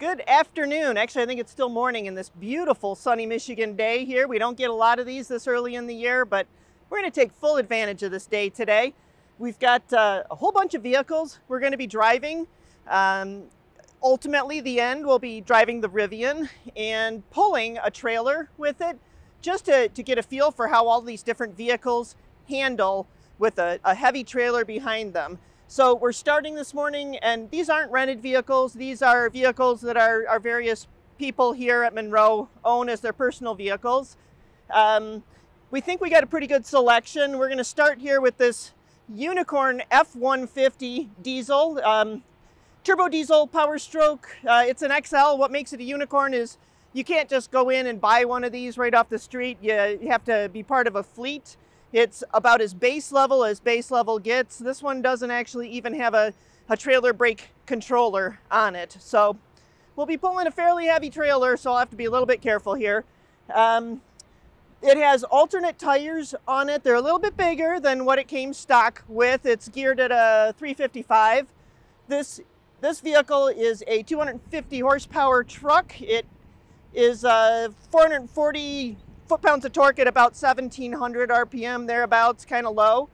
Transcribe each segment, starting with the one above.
Good afternoon. Actually, I think it's still morning in this beautiful sunny Michigan day here. We don't get a lot of these this early in the year, but we're going to take full advantage of this day today. We've got a whole bunch of vehicles we're going to be driving. Ultimately, the end, we'll be driving the Rivian and pulling a trailer with it just to get a feel for how all these different vehicles handle with a heavy trailer behind them. So we're starting this morning, and these aren't rented vehicles. These are vehicles that our various people here at Munro own as their personal vehicles. We think we got a pretty good selection. We're going to start here with this Unicorn F150 diesel, turbo diesel power stroke. It's an XL. What makes it a unicorn is you can't just go in and buy one of these right off the street. You have to be part of a fleet. It's about as base level gets. This one doesn't actually even have a trailer brake controller on it. So we'll be pulling a fairly heavy trailer, so I'll have to be a little bit careful here. It has alternate tires on it. They're a little bit bigger than what it came stock with. It's geared at a 355. This vehicle is a 250 horsepower truck. It is 440 foot-pounds of torque at about 1,700 RPM, thereabouts, kind of low.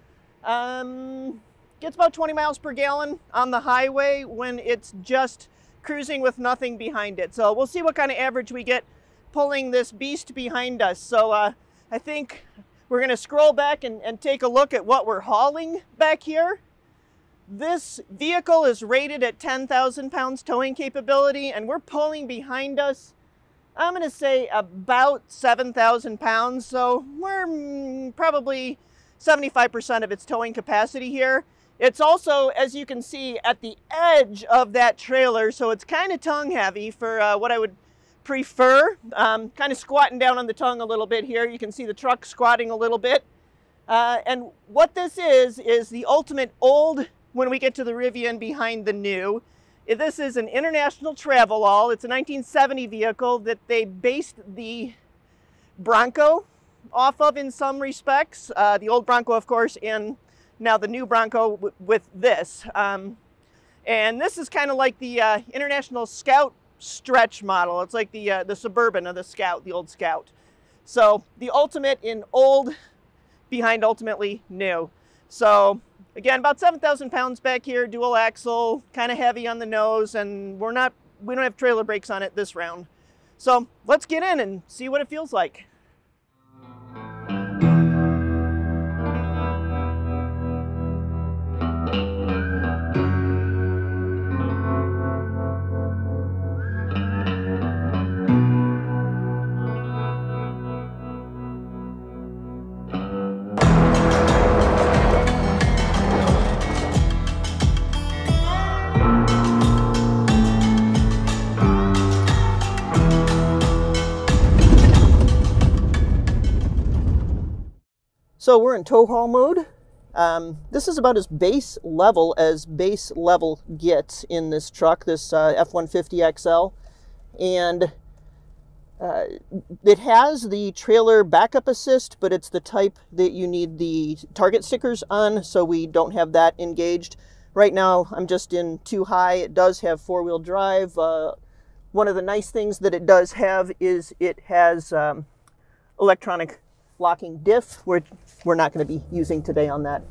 Gets about 20 miles per gallon on the highway when it's just cruising with nothing behind it. So we'll see what kind of average we get pulling this beast behind us. So I think we're going to scroll back and take a look at what we're hauling back here. This vehicle is rated at 10,000 pounds towing capability, and we're pulling behind us, I'm going to say, about 7,000 pounds. So we're probably 75% of its towing capacity here. It's also, as you can see, at the edge of that trailer, so it's kind of tongue heavy for what I would prefer. Kind of squatting down on the tongue a little bit here. You can see the truck squatting a little bit. And what this is the ultimate old when we get to the Rivian behind the new. This is an international travel-all. It's a 1970 vehicle that they based the Bronco off of in some respects. The old Bronco, of course, and now the new Bronco with this. And this is kind of like the International Scout stretch model. It's like the Suburban of the Scout, the old Scout. So the ultimate in old behind ultimately new. So again, about 7,000 pounds back here, dual axle, kind of heavy on the nose, and we don't have trailer brakes on it this round. So let's get in and see what it feels like. So we're in tow haul mode. This is about as base level gets in this truck, this F150 XL. And it has the trailer backup assist, but it's the type that you need the target stickers on, so we don't have that engaged. Right now, I'm just in too high. It does have four-wheel drive. One of the nice things that it does have is it has electronic locking diff, which we're not going to be using today on that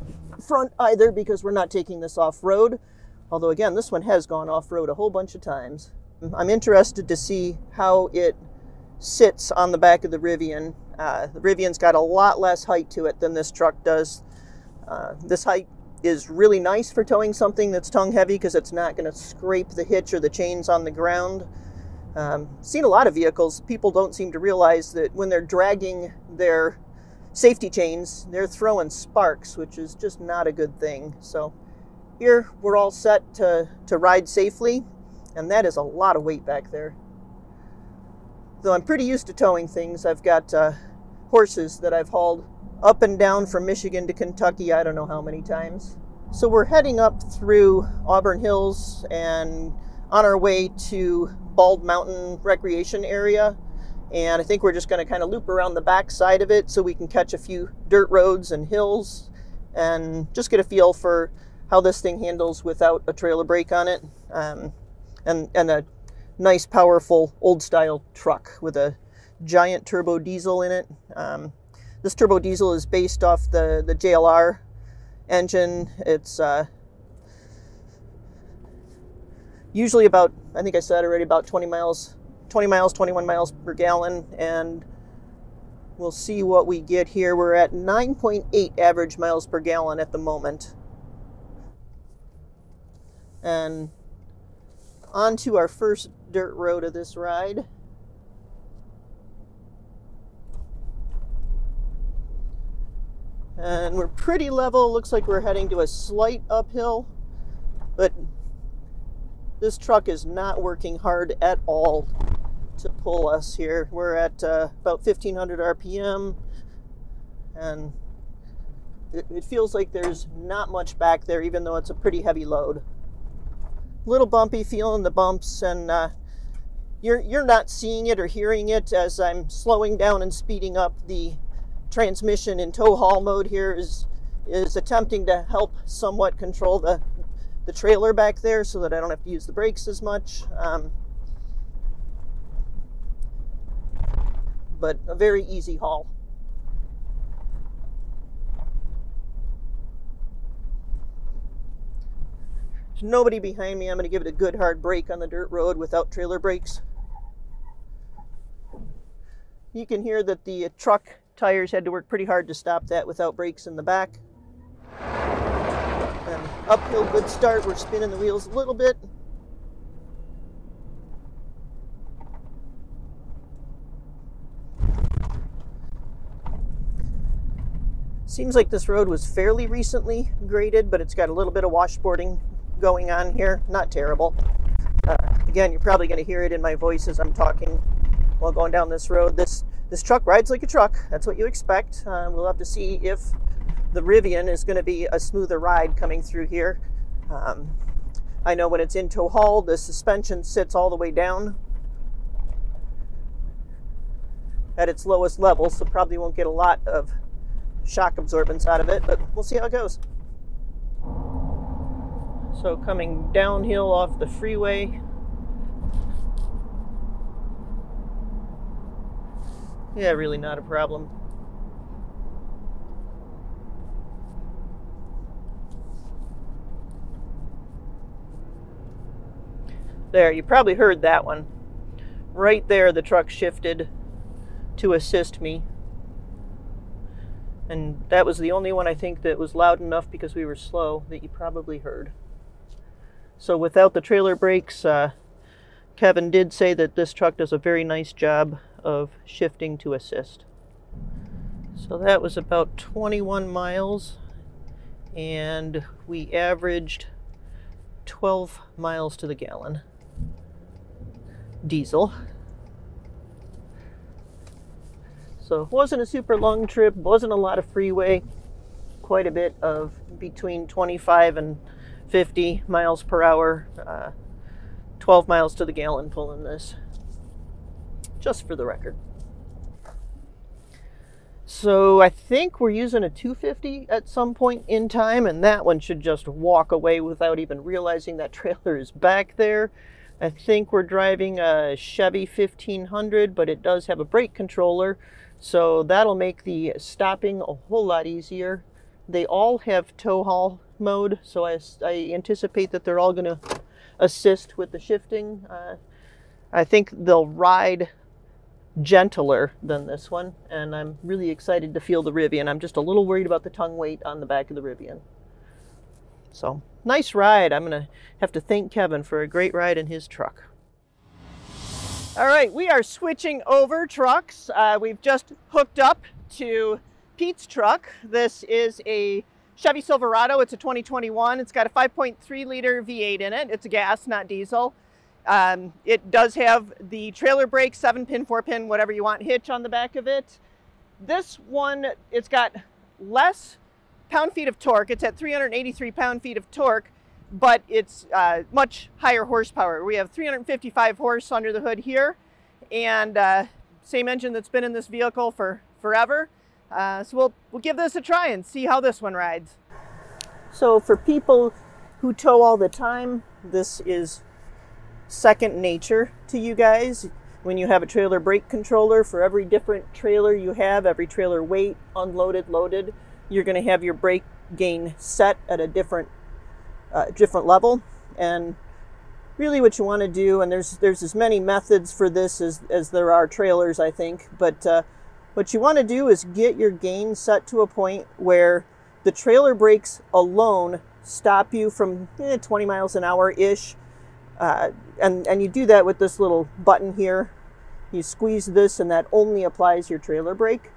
front either because we're not taking this off-road. Although again, this one has gone off-road a whole bunch of times. I'm interested to see how it sits on the back of the Rivian. The Rivian's got a lot less height to it than this truck does. This height is really nice for towing something that's tongue heavy because it's not going to scrape the hitch or the chains on the ground. Seen a lot of vehicles, people don't seem to realize that when they're dragging their safety chains, they're throwing sparks, which is just not a good thing. So here we're all set to ride safely, and that is a lot of weight back there. Though I'm pretty used to towing things. I've got horses that I've hauled up and down from Michigan to Kentucky I don't know how many times. So we're heading up through Auburn Hills and on our way to Bald Mountain Recreation Area, and I think we're just going to kind of loop around the back side of it so we can catch a few dirt roads and hills and just get a feel for how this thing handles without a trailer brake on it. And a nice, powerful, old-style truck with a giant turbo diesel in it. This turbo diesel is based off the JLR engine. It's usually about, I think I said already, about 21 miles per gallon, and we'll see what we get here. We're at 9.8 average miles per gallon at the moment. And on to our first dirt road of this ride. And we're pretty level. Looks like we're heading to a slight uphill, but this truck is not working hard at all to pull us here. We're at about 1500 RPM, and it feels like there's not much back there, even though it's a pretty heavy load. Little bumpy, feeling the bumps, and you're not seeing it or hearing it as I'm slowing down and speeding up. The transmission in tow haul mode here is attempting to help somewhat control the trailer back there so that I don't have to use the brakes as much. But a very easy haul. There's nobody behind me. I'm going to give it a good hard brake on the dirt road without trailer brakes. You can hear that the truck tires had to work pretty hard to stop that without brakes in the back. And uphill, good start. We're spinning the wheels a little bit. Seems like this road was fairly recently graded, but it's got a little bit of washboarding going on here. Not terrible. Again, you're probably going to hear it in my voice as I'm talking while going down this road. This truck rides like a truck. That's what you expect. We'll have to see if the Rivian is going to be a smoother ride coming through here. I know when it's in tow haul, the suspension sits all the way down at its lowest level, so probably won't get a lot of shock absorbance out of it, but we'll see how it goes. So coming downhill off the freeway. Yeah, really not a problem. There, you probably heard that one. Right there, the truck shifted to assist me. And that was the only one I think that was loud enough because we were slow that you probably heard. So without the trailer brakes, Kevin did say that this truck does a very nice job of shifting to assist. So that was about 21 miles, and we averaged 12 miles to the gallon. Diesel. So it wasn't a super long trip, wasn't a lot of freeway, quite a bit of between 25 and 50 miles per hour, 12 miles to the gallon pulling this, just for the record. So I think we're using a 250 at some point in time, and that one should just walk away without even realizing that trailer is back there. I think we're driving a Chevy 1500, but it does have a brake controller, so that'll make the stopping a whole lot easier. They all have tow haul mode, so I anticipate that they're all going to assist with the shifting. I think they'll ride gentler than this one, and I'm really excited to feel the Rivian. I'm just a little worried about the tongue weight on the back of the Rivian. So, nice ride. I'm going to have to thank Kevin for a great ride in his truck. All right, we are switching over trucks. We've just hooked up to Pete's truck. This is a Chevy Silverado. It's a 2021. It's got a 5.3 liter V8 in it. It's a gas, not diesel. It does have the trailer brake, 7-pin, 4-pin, whatever you want, hitch on the back of it. This one, it's got less pound-feet of torque. It's at 383 pound-feet of torque, but it's much higher horsepower. We have 355 horse under the hood here, and same engine that's been in this vehicle for forever. So we'll give this a try and see how this one rides. So for people who tow all the time, this is second nature to you guys. When you have a trailer brake controller, for every different trailer you have, every trailer weight, unloaded, loaded, you're going to have your brake gain set at a different level. And really what you want to do, and there's as many methods for this as there are trailers, I think, but what you want to do is get your gain set to a point where the trailer brakes alone stop you from 20 miles an hour-ish. And you do that with this little button here. You squeeze this and that only applies your trailer brake.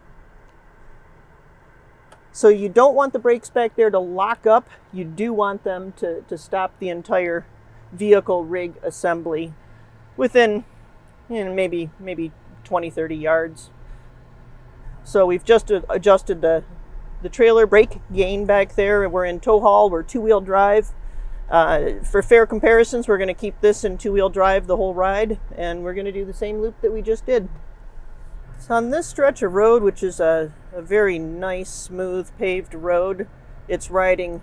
So you don't want the brakes back there to lock up. You do want them to stop the entire vehicle rig assembly within maybe 20-30 yards. So we've just adjusted the trailer brake gain back there. We're in tow haul, we're two-wheel drive. For fair comparisons, we're going to keep this in two-wheel drive the whole ride, and we're going to do the same loop that we just did. So on this stretch of road, which is a very nice, smooth, paved road, it's riding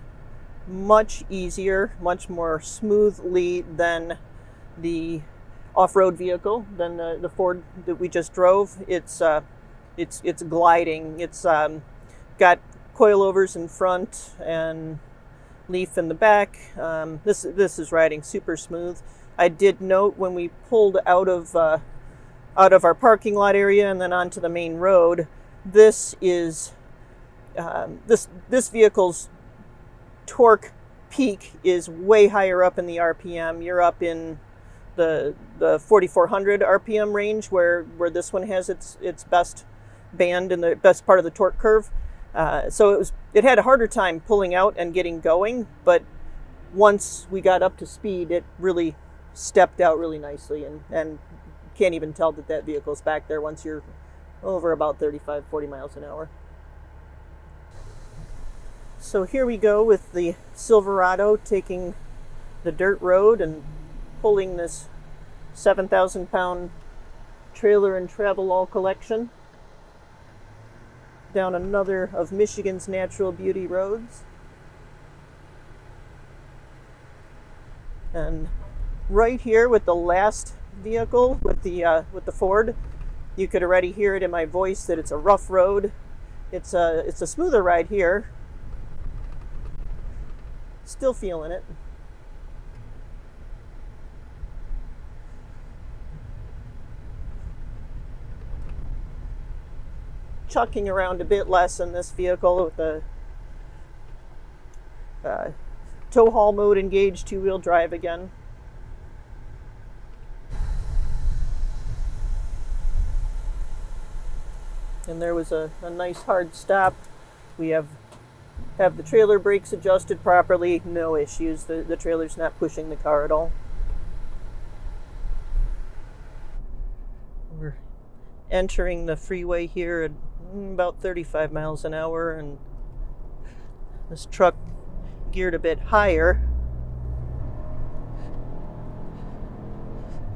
much easier, much more smoothly than the off-road vehicle, than the Ford that we just drove. It's gliding. It's got coilovers in front and leaf in the back. This is riding super smooth. I did note when we pulled out of our parking lot area and then onto the main road, this vehicle's torque peak is way higher up in the RPM. You're up in the 4,400 RPM range, where this one has its best band and the best part of the torque curve. So it had a harder time pulling out and getting going, but once we got up to speed, it really stepped out really nicely, and can't even tell that vehicle's back there once you're over about 35-40 miles an hour. So here we go with the Silverado taking the dirt road and pulling this 7,000-pound trailer and travel all collection down another of Michigan's natural beauty roads. And right here with the last vehicle, with the Ford, you could already hear it in my voice that it's a rough road. It's a smoother ride here. Still feeling it. Chucking around a bit less in this vehicle with the tow haul mode engaged, two-wheel drive again. And there was a nice hard stop. We have the trailer brakes adjusted properly, no issues. The trailer's not pushing the car at all. We're entering the freeway here at about 35 miles an hour, and this truck geared a bit higher.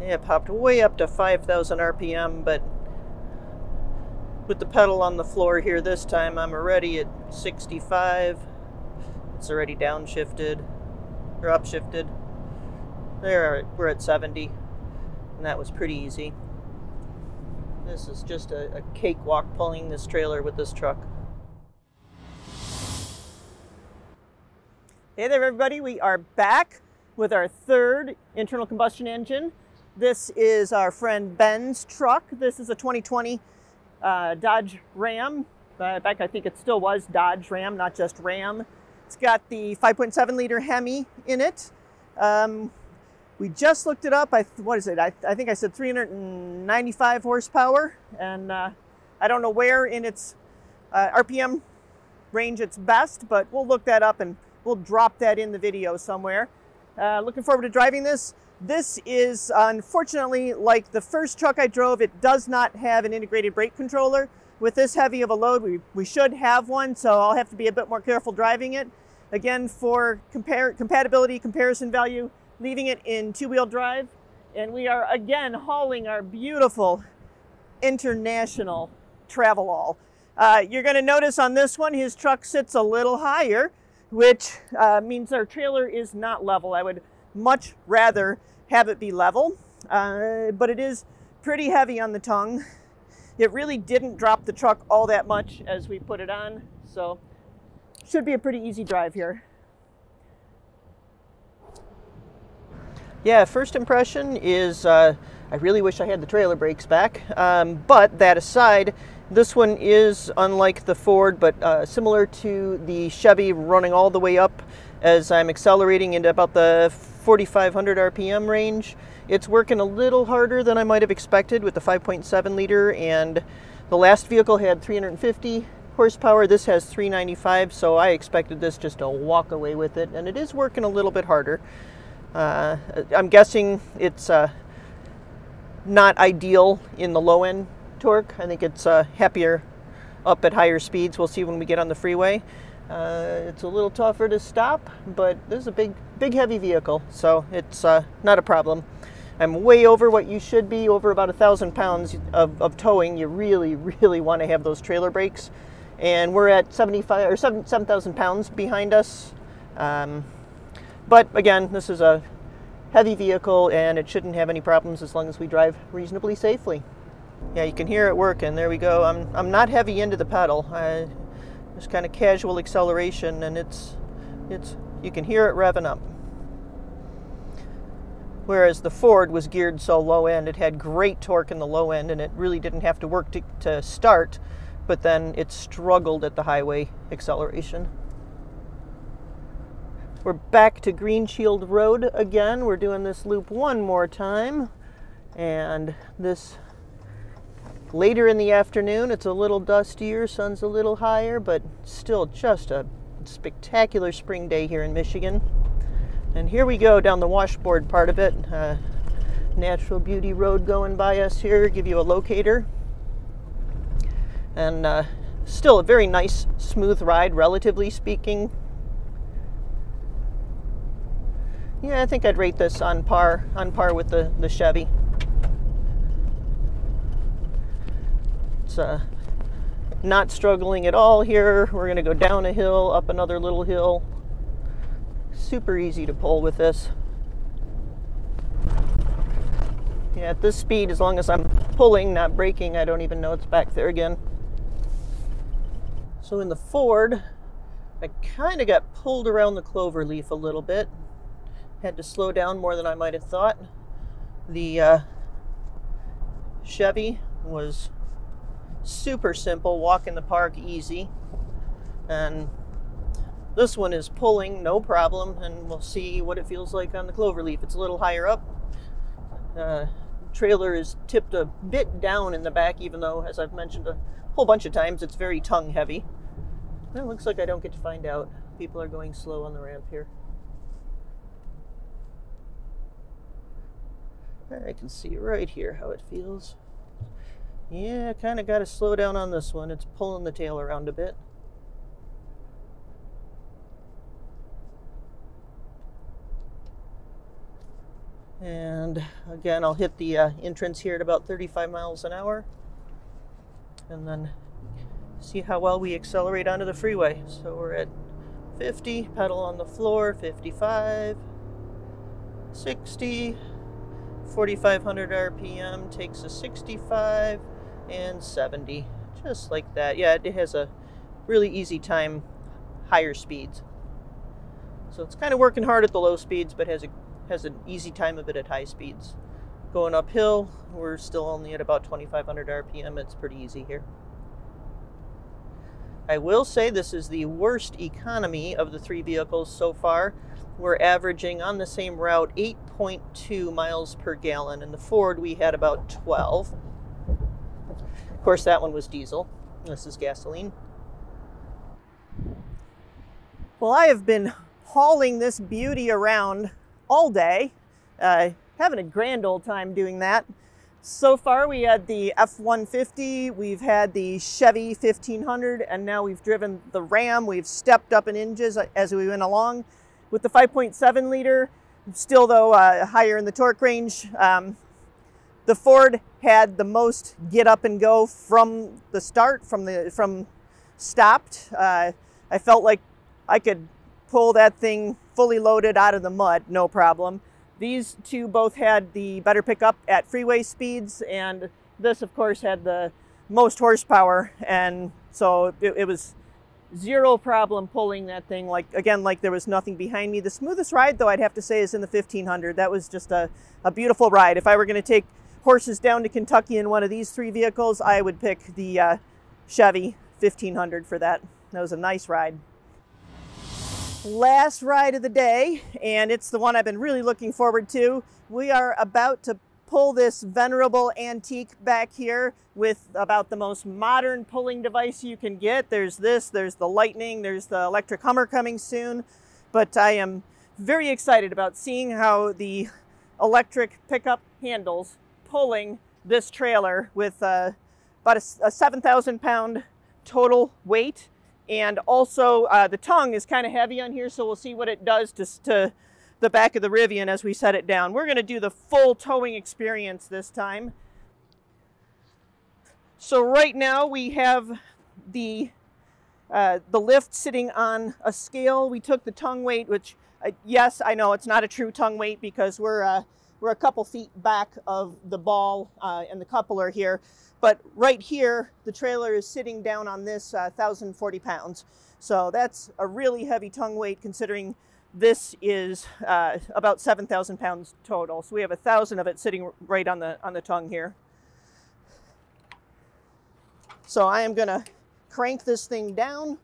Yeah, it popped way up to 5,000 RPM, but with the pedal on the floor here this time, I'm already at 65. It's already downshifted, or upshifted. There, we're at 70, and that was pretty easy. This is just a cakewalk pulling this trailer with this truck. Hey there everybody, we are back with our third internal combustion engine. This is our friend Ben's truck. This is a 2020 Dodge Ram. Back I think it still was Dodge Ram, not just Ram. It's got the 5.7 liter Hemi in it. We just looked it up. What is it? I think I said 395 horsepower, and I don't know where in its RPM range it's best, but we'll look that up and we'll drop that in the video somewhere. Looking forward to driving this. This is unfortunately like the first truck I drove. It does not have an integrated brake controller. With this heavy of a load, we should have one, so I'll have to be a bit more careful driving it. Again, for compatibility, comparison value, leaving it in two-wheel drive, and we are again hauling our beautiful international travel all. You're going to notice on this one his truck sits a little higher, which means our trailer is not level. I would much rather have it be level, but it is pretty heavy on the tongue. It really didn't drop the truck all that much as we put it on, so should be a pretty easy drive here. Yeah, first impression is I really wish I had the trailer brakes back, but that aside, this one is unlike the Ford, but similar to the Chevy, running all the way up as I'm accelerating into about the 4,500 RPM range. It's working a little harder than I might have expected with the 5.7 liter, and the last vehicle had 350 horsepower. This has 395, so I expected this just to walk away with it, and it is working a little bit harder. I'm guessing it's not ideal in the low end torque. I think it's happier up at higher speeds. We'll see when we get on the freeway. It's a little tougher to stop, but this is a big heavy vehicle, so it's not a problem. I'm way over what you should be, over about 1,000 pounds of towing. You really want to have those trailer brakes, and we're at 7,000 pounds behind us. But again, this is a heavy vehicle, and it shouldn't have any problems as long as we drive reasonably safely. Yeah, you can hear it working. There we go. I'm not heavy into the pedal. Just kind of casual acceleration, and it's you can hear it revving up. Whereas the Ford was geared so low end, it had great torque in the low end, and it really didn't have to work to start, but then it struggled at the highway acceleration. We're back to Green Shield Road again. We're doing this loop one more time, and this later in the afternoon. It's a little dustier, sun's a little higher, but still just a spectacular spring day here in Michigan. And here we go down the washboard part of it. Natural Beauty Road going by us here, give you a locator. And still a very nice, smooth ride, relatively speaking. Yeah, I think I'd rate this on par with the Chevy. It's not struggling at all here. We're going to go down a hill, up another little hill. Super easy to pull with this. Yeah, at this speed, as long as I'm pulling, not braking, I don't even know it's back there again. So in the Ford, I kind of got pulled around the clover leaf a little bit. Had to slow down more than I might have thought. The Chevy was super simple, walk in the park easy, and this one is pulling no problem, and we'll see what it feels like on the cloverleaf. It's a little higher up. Trailer is tipped a bit down in the back, even though, as I've mentioned a whole bunch of times, it's very tongue heavy. It looks like I don't get to find out. People are going slow on the ramp here. I can see right here how it feels. Yeah, kind of got to slow down on this one. It's pulling the tail around a bit. And again, I'll hit the entrance here at about 35 miles an hour. And then see how well we accelerate onto the freeway. So we're at 50, pedal on the floor, 55, 60, 4,500 RPM, takes a 65, and 70, just like that. Yeah, it has a really easy time, higher speeds. So it's kind of working hard at the low speeds, but has an easy time of it at high speeds. Going uphill, we're still only at about 2,500 RPM. It's pretty easy here. I will say this is the worst economy of the three vehicles so far. We're averaging on the same route 8.2 miles per gallon. In the Ford, we had about 12. Of course, that one was diesel. This is gasoline. Well, I have been hauling this beauty around all day, having a grand old time doing that. So far, we had the F-150, we've had the Chevy 1500, and now we've driven the Ram. We've stepped up in inches as we went along. With the 5.7 liter, still though higher in the torque range. The Ford had the most get up and go from the start, from stopped. I felt like I could pull that thing fully loaded out of the mud, no problem. These two both had the better pickup at freeway speeds, and this of course had the most horsepower, and so it was zero problem pulling that thing, like there was nothing behind me. The smoothest ride though, I'd have to say, is in the 1500. That was just a beautiful ride. If I were going to take horses down to Kentucky in one of these three vehicles, I would pick the Chevy 1500 for that. That was a nice ride. Last ride of the day, and it's the one I've been really looking forward to. We are about to pull this venerable antique back here with about the most modern pulling device you can get. There's this, there's the Lightning, there's the electric Hummer coming soon, but I am very excited about seeing how the electric pickup handles pulling this trailer with about a 7,000 pound total weight. And also the tongue is kind of heavy on here, so we'll see what it does to the back of the Rivian as we set it down. We're going to do the full towing experience this time. So right now we have the lift sitting on a scale. We took the tongue weight, which yes, I know it's not a true tongue weight because we're a couple feet back of the ball and the coupler here. But right here, the trailer is sitting down on this 1,040 pounds. So that's a really heavy tongue weight considering this is about 7,000 pounds total. So we have 1,000 of it sitting right on the tongue here. So I am gonna crank this thing down.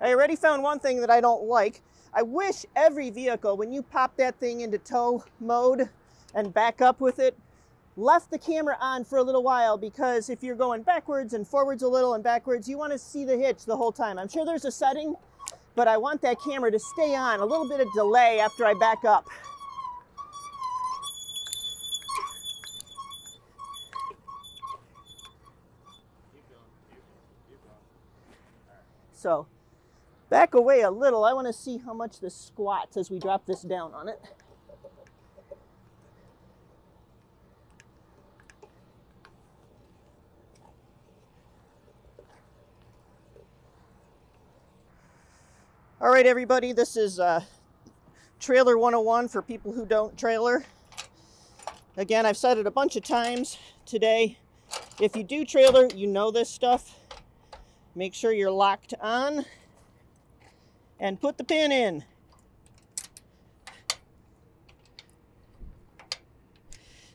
I already found one thing that I don't like. I wish every vehicle, when you pop that thing into tow mode and back up with it, left the camera on for a little while, because if you're going backwards and forwards a little and backwards, you want to see the hitch the whole time. I'm sure there's a setting, but I want that camera to stay on, a little bit of delay after I back up. So back away a little. I want to see how much this squats as we drop this down on it. All right, everybody, this is Trailer 101 for people who don't trailer. Again, I've said it a bunch of times today. If you do trailer, you know this stuff. Make sure you're locked on and put the pin in.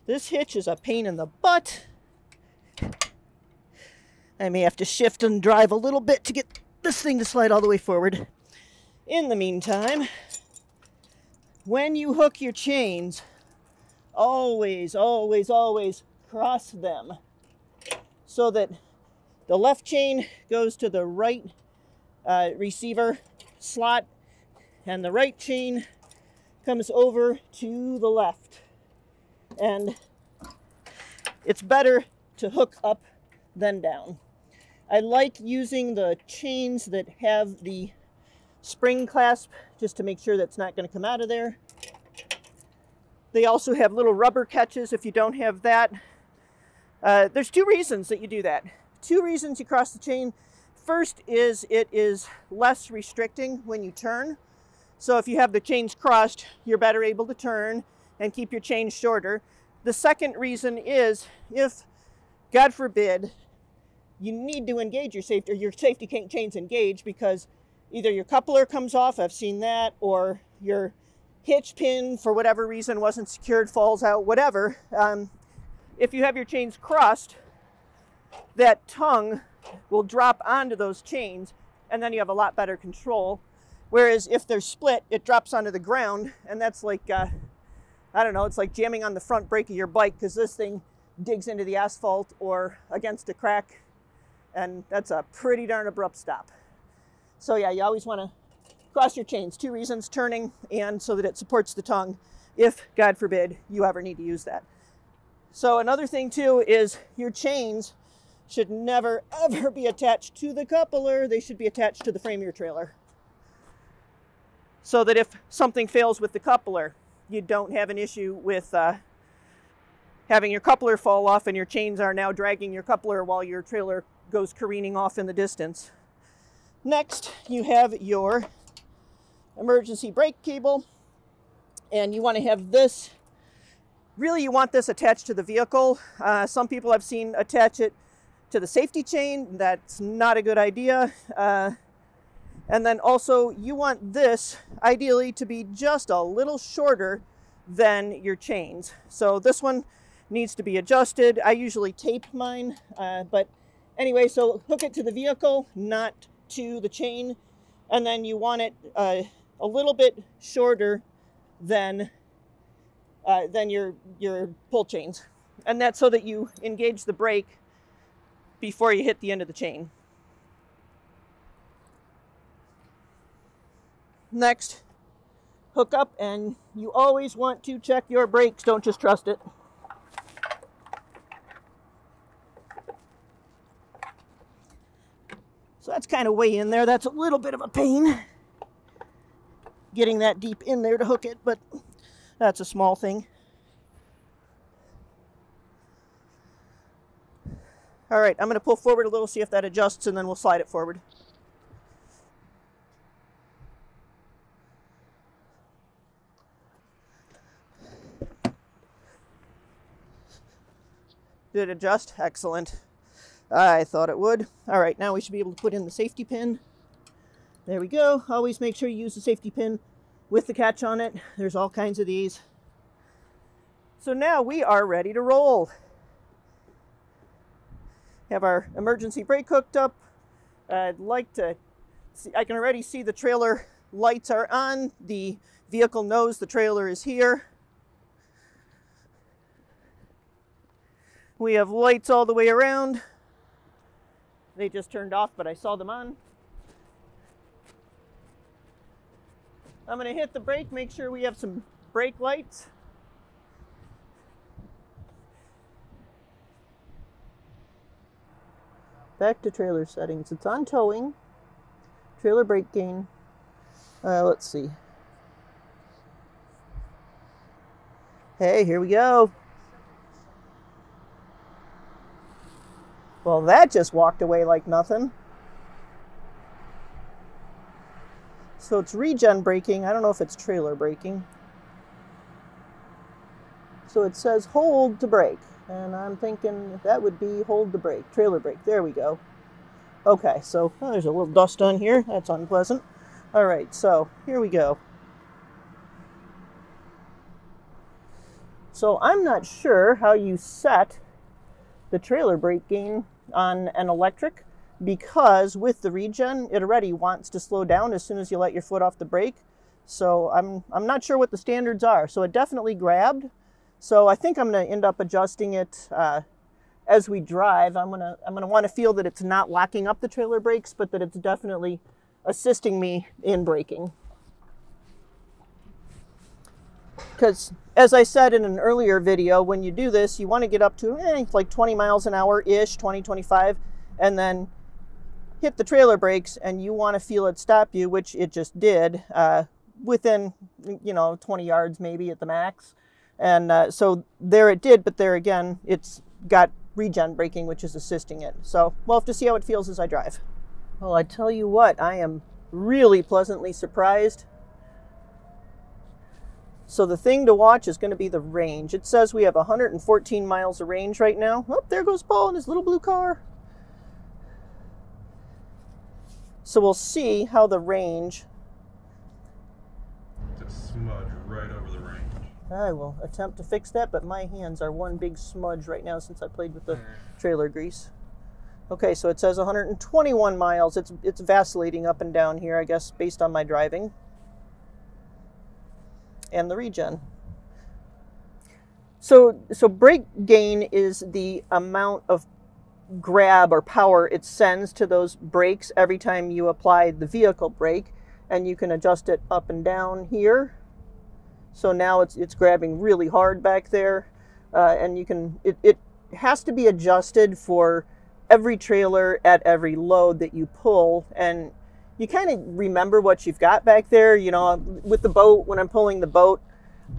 This hitch is a pain in the butt. I may have to shift and drive a little bit to get this thing to slide all the way forward. In the meantime, when you hook your chains, always, always, always cross them so that the left chain goes to the right receiver slot and the right chain comes over to the left. And it's better to hook up than down. I like using the chains that have the spring clasp just to make sure that's not going to come out of there. They also have little rubber catches if you don't have that. There's two reasons that you do that. Two reasons you cross the chain. First is it is less restricting when you turn. So if you have the chains crossed, you're better able to turn and keep your chains shorter. The second reason is if, God forbid, you need to engage your safety, or your safety chains engage because either your coupler comes off, I've seen that, or your hitch pin, for whatever reason, wasn't secured, falls out, whatever. If you have your chains crossed, that tongue will drop onto those chains, and then you have a lot better control. Whereas if they're split, it drops onto the ground, and that's like, I don't know, it's like jamming on the front brake of your bike because this thing digs into the asphalt or against a crack, and that's a pretty darn abrupt stop. So yeah, you always want to cross your chains. Two reasons: turning and so that it supports the tongue if, God forbid, you ever need to use that. So another thing too is your chains should never ever be attached to the coupler. They should be attached to the frame of your trailer, so that if something fails with the coupler, you don't have an issue with having your coupler fall off and your chains are now dragging your coupler while your trailer goes careening off in the distance. Next, you have your emergency brake cable, and you want to have this, really you want this attached to the vehicle. Some people I've seen attach it to the safety chain. That's not a good idea. And then also you want this ideally to be just a little shorter than your chains. So this one needs to be adjusted. I usually tape mine, but anyway, so hook it to the vehicle, not to the chain, and then you want it a little bit shorter than your pull chains, and that's so that you engage the brake before you hit the end of the chain. Next, hook up, and you always want to check your brakes. Don't just trust it. So that's kind of way in there. That's a little bit of a pain getting that deep in there to hook it, but that's a small thing. All right, I'm going to pull forward a little, see if that adjusts, and then we'll slide it forward. Did it adjust? Excellent. I thought it would. All right, now we should be able to put in the safety pin. There we go. Always make sure you use the safety pin with the catch on it. There's all kinds of these. So now we are ready to roll. Have our emergency brake hooked up. I'd like to see, I can already see the trailer lights are on. The vehicle knows the trailer is here. We have lights all the way around. They just turned off, but I saw them on. I'm going to hit the brake, make sure we have some brake lights. Back to trailer settings. It's on towing. Trailer brake gain. Let's see. Hey, here we go. Well, that just walked away like nothing. So it's regen braking. I don't know if it's trailer braking. So it says hold to brake. And I'm thinking that would be hold to brake. Trailer brake. There we go. Okay, so there's a little dust on here. That's unpleasant. All right, so here we go. So I'm not sure how you set the trailer brake gain on an electric, because with the regen it already wants to slow down as soon as you let your foot off the brake. So I'm not sure what the standards are. So it definitely grabbed. So I think I'm going to end up adjusting it as we drive. I'm gonna want to feel that it's not locking up the trailer brakes, but that it's definitely assisting me in braking. Because as I said in an earlier video, when you do this, you want to get up to like 20 miles an hour-ish, 20, 25, and then hit the trailer brakes, and you want to feel it stop you, which it just did, within, 20 yards maybe at the max. And so there it did, but there again, it's got regen braking, which is assisting it. So we'll have to see how it feels as I drive. Well, I tell you what, I am really pleasantly surprised. So the thing to watch is going to be the range. It says we have 114 miles of range right now. Oh, there goes Paul in his little blue car. So we'll see how the range... It's a smudge right over the range. I will attempt to fix that, but my hands are one big smudge right now since I played with the trailer grease. Okay, so it says 121 miles. It's vacillating up and down here, I guess, based on my driving. And the regen. So brake gain is the amount of grab or power it sends to those brakes every time you apply the vehicle brake, and you can adjust it up and down here. So now it's grabbing really hard back there, and you can it has to be adjusted for every trailer at every load that you pull, and you kind of remember what you've got back there. With the boat, when I'm pulling the boat,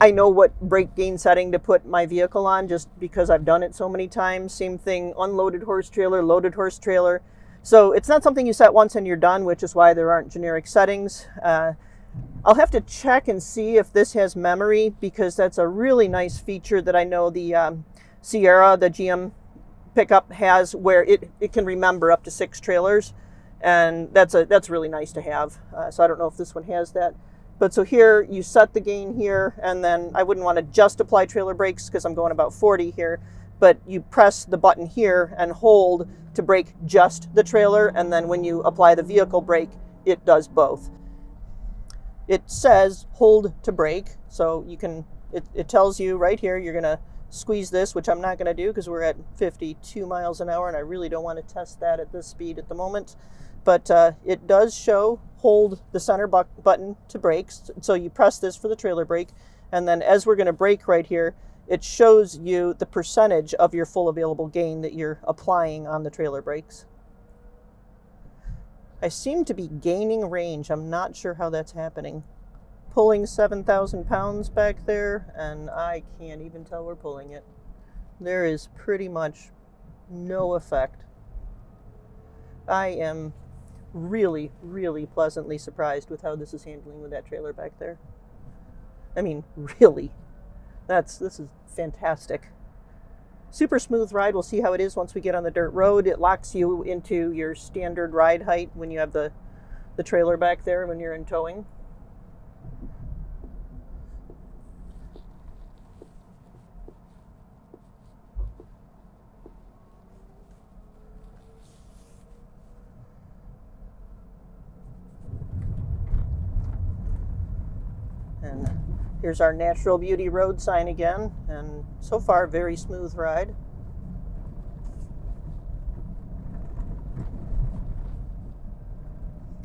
I know what brake gain setting to put my vehicle on just because I've done it so many times. Same thing, unloaded horse trailer, loaded horse trailer. So it's not something you set once and you're done, which is why there aren't generic settings. I'll have to check and see if this has memory, because that's a really nice feature that I know the Sierra, the GM pickup, has, where it can remember up to 6 trailers. And that's really nice to have. So I don't know if this one has that. But so here you set the gain here, and then I wouldn't want to just apply trailer brakes because I'm going about 40 here, but you press the button here and hold to brake just the trailer, and then when you apply the vehicle brake, it does both. It says hold to brake, so you can, it tells you right here you're going to squeeze this, which I'm not going to do because we're at 52 miles an hour and I really don't want to test that at this speed at the moment. But it does show hold the center button to brake. So you press this for the trailer brake, and then as we're going to brake right here, it shows you the percentage of your full available gain that you're applying on the trailer brakes. I seem to be gaining range. I'm not sure how that's happening. Pulling 7,000 pounds back there, and I can't even tell we're pulling it. There is pretty much no effect. I am really, really pleasantly surprised with how this is handling with that trailer back there. I mean, really. This is fantastic. Super smooth ride. We'll see how it is once we get on the dirt road. It locks you into your standard ride height when you have the trailer back there when you're in towing. And here's our Natural Beauty road sign again, and so far very smooth ride.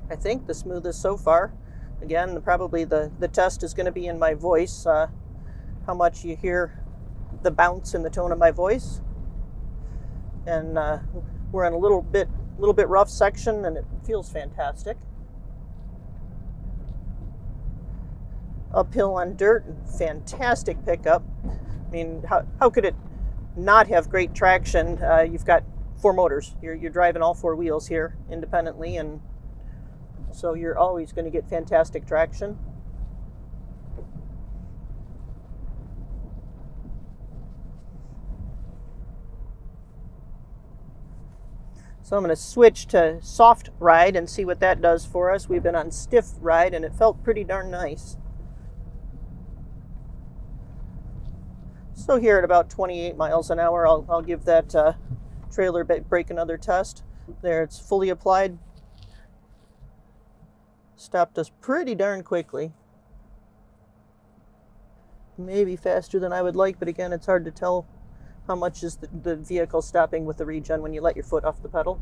I think the smoothest so far. Again, probably the test is going to be in my voice, how much you hear the bounce in the tone of my voice. And we're in a little bit rough section, and it feels fantastic. Uphill on dirt, fantastic pickup. I mean, how could it not have great traction? You've got 4 motors. You're driving all 4 wheels here independently, and so you're always going to get fantastic traction. So I'm going to switch to soft ride and see what that does for us. We've been on stiff ride, and it felt pretty darn nice. So here at about 28 miles an hour, I'll give that trailer brake another test. There, it's fully applied. Stopped us pretty darn quickly. Maybe faster than I would like, but again, it's hard to tell how much is the vehicle stopping with the regen when you let your foot off the pedal.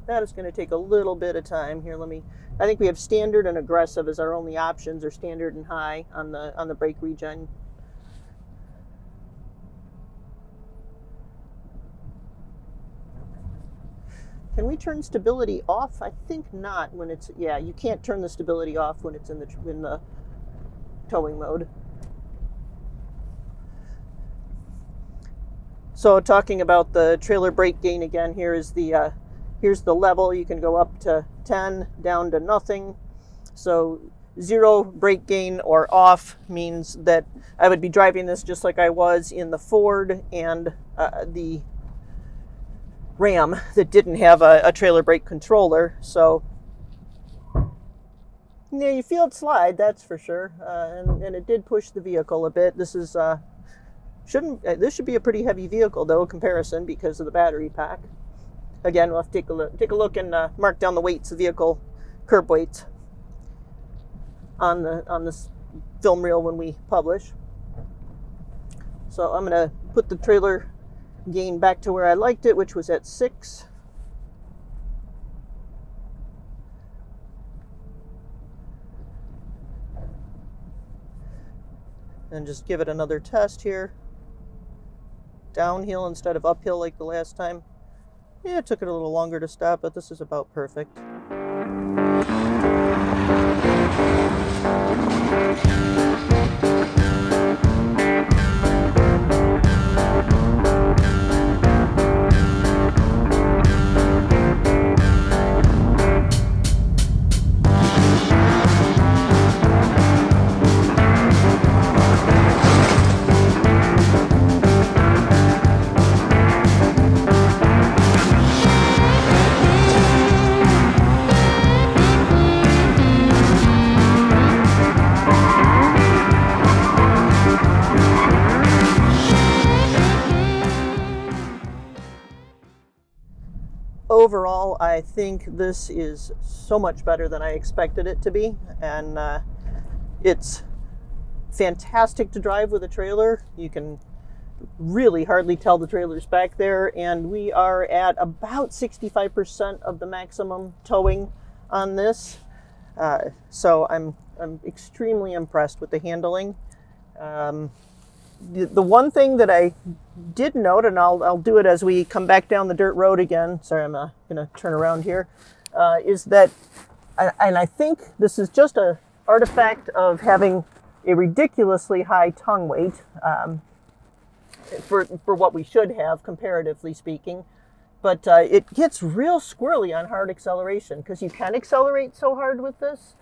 That is going to take a little bit of time. Here, I think we have standard and aggressive as our only options, or standard and high on the brake regen. Can we turn stability off? I think not when it's, yeah, you can't turn the stability off when it's in the towing mode. So talking about the trailer brake gain again, here's the level. You can go up to 10, down to nothing. So 0 brake gain or off means that I would be driving this just like I was in the Ford and the Ram that didn't have a trailer brake controller. So yeah, you feel it slide, that's for sure, and it did push the vehicle a bit. This is this should be a pretty heavy vehicle though, comparison, because of the battery pack. Again, we'll have to take a look and mark down the weights, the vehicle curb weights on this film reel when we publish. So I'm going to put the trailer gain back to where I liked it, which was at 6. And just give it another test here. Downhill instead of uphill like the last time. Yeah, it took it a little longer to stop, but this is about perfect. overall, I think this is so much better than I expected it to be, and it's fantastic to drive with a trailer. You can really hardly tell the trailer's back there, and we are at about 65% of the maximum towing on this. So I'm extremely impressed with the handling. The one thing that I did note, and I'll do it as we come back down the dirt road again. Sorry, I'm going to turn around here. Is that, and I think this is just an artifact of having a ridiculously high tongue weight for what we should have, comparatively speaking. But it gets real squirrely on hard acceleration, because you can accelerate so hard with this,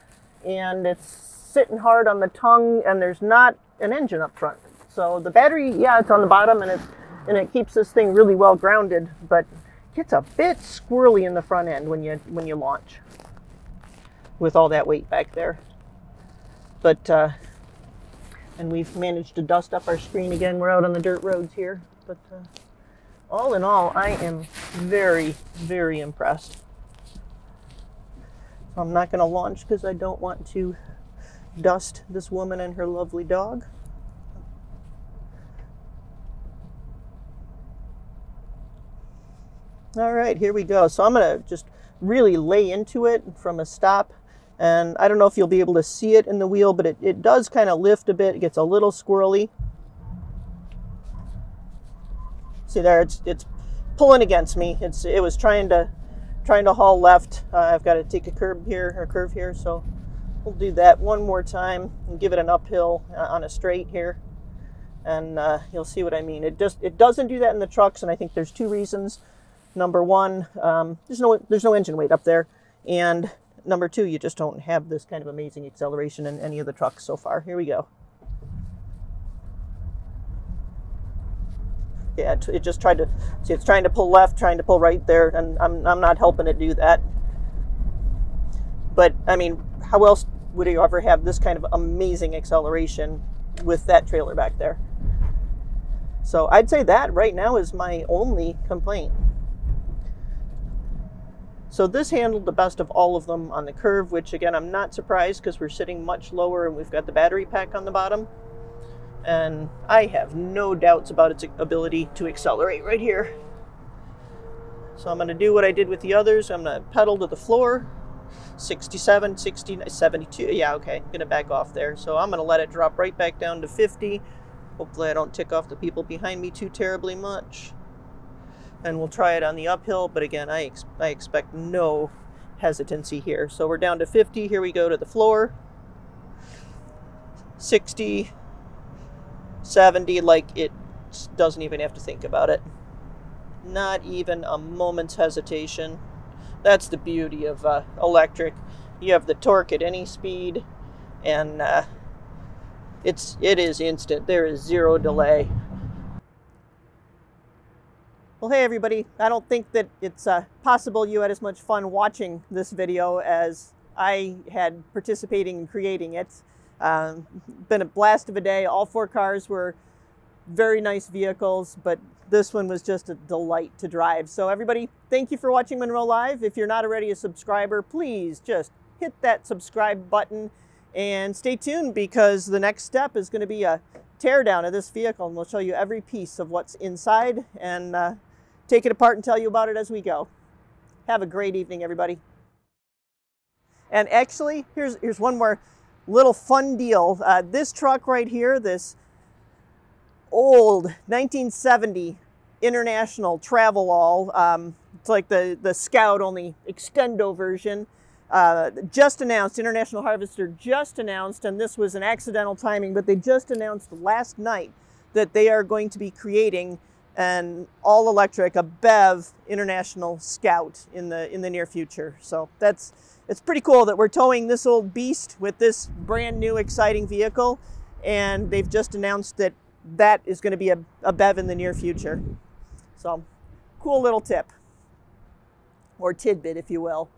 and it's sitting hard on the tongue, and there's not an engine up front. So the battery, yeah, it's on the bottom, and it keeps this thing really well grounded, but it gets a bit squirrely in the front end when you launch with all that weight back there. But and we've managed to dust up our screen again. We're out on the dirt roads here, but all in all, I am very, very impressed. So I'm not going to launch because I don't want to dust this woman and her lovely dog. All right, here we go. So I'm going to just really lay into it from a stop. And I don't know if you'll be able to see it in the wheel, but it does kind of lift a bit. It gets a little squirrely. See there, it's pulling against me. It was trying to haul left. I've got to take a curve here, so we'll do that one more time and give it an uphill on a straight here, and you'll see what I mean. It doesn't do that in the trucks, and I think there's two reasons. Number one, there's no engine weight up there, and number two, you just don't have this kind of amazing acceleration in any of the trucks so far. Here we go. Yeah, it just tried to, see, it's trying to pull left, trying to pull right there, and I'm not helping it do that. But, I mean, how else would you ever have this kind of amazing acceleration with that trailer back there? So I'd say that right now is my only complaint. So this handled the best of all of them on the curve, which again, I'm not surprised because we're sitting much lower and we've got the battery pack on the bottom. And I have no doubts about its ability to accelerate right here. So I'm going to do what I did with the others. I'm going to pedal to the floor. 67, 60, 72. Yeah, okay. I'm going to back off there. So I'm going to let it drop right back down to 50. Hopefully I don't tick off the people behind me too terribly much. And we'll try it on the uphill, but again, I expect no hesitancy here. So we're down to 50. Here we go to the floor. 60, 70, like it doesn't even have to think about it. Not even a moment's hesitation. That's the beauty of electric. You have the torque at any speed, and it is instant. There is zero delay. Well, hey everybody, I don't think that it's possible you had as much fun watching this video as I had participating in creating it. Been a blast of a day. All four cars were very nice vehicles, but this one was just a delight to drive. So everybody, thank you for watching Munro Live. If you're not already a subscriber, please just hit that subscribe button and stay tuned, because the next step is going to be a teardown of this vehicle, and we'll show you every piece of what's inside and take it apart and tell you about it as we go. Have a great evening, everybody. And actually, here's one more little fun deal. This truck right here, this old 1970 International Travelall, it's like the Scout, only extendo version, just announced, International Harvester just announced, and this was an accidental timing, but they just announced last night that they are going to be creating an all-electric, a BEV International Scout in the near future. So it's pretty cool that we're towing this old beast with this brand new exciting vehicle, and they've just announced that that is going to be a BEV in the near future. So cool little tip, or tidbit if you will.